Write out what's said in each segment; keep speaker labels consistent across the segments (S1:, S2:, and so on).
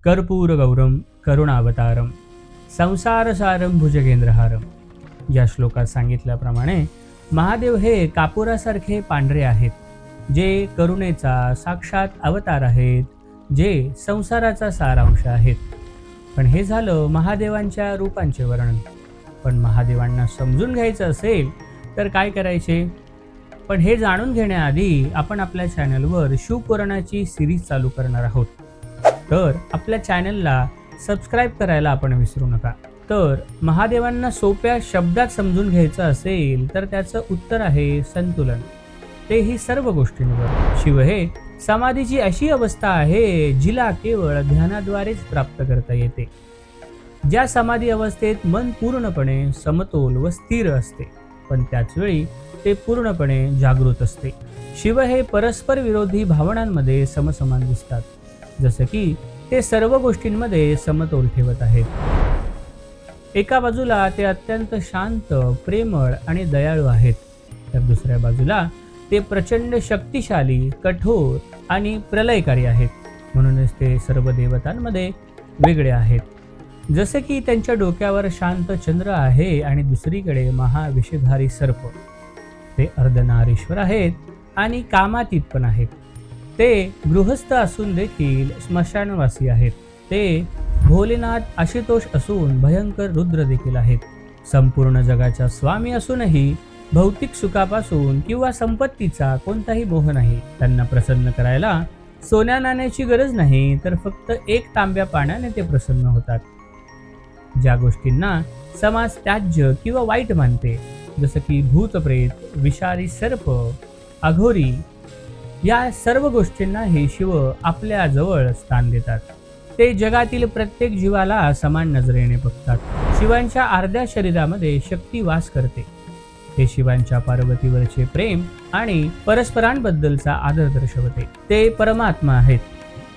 S1: कर्पूरगौरम करुणावतारम संसारसारम भुजगेंद्रहारम. या श्लोकात सांगितल्याप्रमाणे महादेव हे कापुरासारखे पांढरे आहेत, जे करुणेचा साक्षात अवतार आहेत, जे संसाराचा सारांश आहेत. पण हे झालं महादेवांच्या रूपांचे वर्णन. पण महादेवांना समजून घ्यायचं असेल तर काय करायचे? पण हे जाणून घेण्याआधी आपण आपल्या चॅनलवर शिवपुराणाची सिरीज चालू करणार आहोत. तर आपल्या चॅनलला सबस्क्राईब करायला आपण विसरू नका. तर महादेवांना सोप्या शब्दात समजून घ्यायचं असेल तर त्याचं उत्तर आहे संतुलन. तेही सर्व गोष्टींवर. शिव हे समाधीची अशी अवस्था आहे जिला केवळ ध्यानाद्वारेच प्राप्त करता येते. ज्या समाधी अवस्थेत मन पूर्णपणे समतोल व स्थिर असते, पण त्याच वेळी ते पूर्णपणे जागृत असते. शिव हे परस्पर विरोधी भावनांमध्ये समसमान दिसतात, जसे की ते सर्व गोष्टींमध्ये समतोल ठेवत आहेत. एका बाजूला ते अत्यंत शांत, प्रेमळ आणि दयाळू आहेत, तर दुसऱ्या बाजूला ते प्रचंड शक्तिशाली, कठोर आणि प्रलयकारी आहेत. म्हणूनच ते सर्व देवतांमध्ये वेगळे आहेत. जसे की त्यांच्या डोक्यावर शांत चंद्र आहे आणि दुसरीकडे महाविषधारी सर्प. ते अर्धनारीश्वर आहेत आणि कामातीत पण आहेत. ते गृहस्थ असून देखील स्मशानवासी आहेत. ते भोलेनाथ आशुतोष असून भयंकर रुद्र देखील आहेत. संपूर्ण जगाच्या स्वामी असूनही भौतिक सुखापासून किंवा संपत्तीचा कोणताही मोह नाही. त्यांना प्रसन्न करायला सोन्या नाण्याची गरज नाही, तर फक्त एक तांब्या पाण्याने ते प्रसन्न होतात. ज्या गोष्टींना समाज त्याज्य किंवा वाईट मानते, जसं की भूतप्रेत, विषारी सर्प, अघोरी, या सर्व गोष्टींनाही शिव आपल्या जवळ स्थान देतात. ते जगातील प्रत्येक जीवाला समान नजरेने बघतात. शिवांच्या अर्ध्या शरीरामध्ये शक्ती वास करते. ते शिवांच्या पार्वतीवरचे प्रेम आणि परस्परांबद्दलचा आदर दर्शवते. ते परमात्मा आहेत.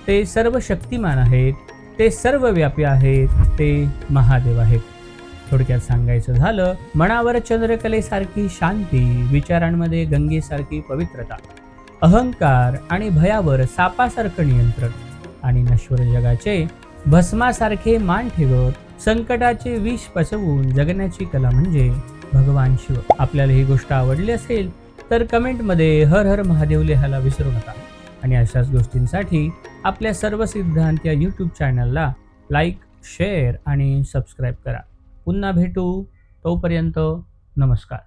S1: ते सर्व शक्तिमान आहेत. ते सर्वव्यापी आहेत. ते महादेव आहेत. थोडक्यात सांगायचं झालं, मनावर चंद्रकलेसारखी शांती, विचारांमध्ये गंगेसारखी पवित्रता, अहंकार आणि भयावर सापासारखं नियंत्रण आणि नश्वर जगाचे भस्मासारखे मान ठेवत संकटाचे विष पचवून जगण्याची कला म्हणजे भगवान शिव. आपल्याला ही गोष्ट आवडली असेल तर कमेंटमध्ये हर हर महादेव लिहायला विसरू नका. आणि अशाच गोष्टींसाठी आपल्या सर्व सिद्धांत या यूट्यूब चॅनलला लाईक, शेअर आणि सबस्क्राईब करा. पुन्हा भेटू. तोपर्यंत नमस्कार.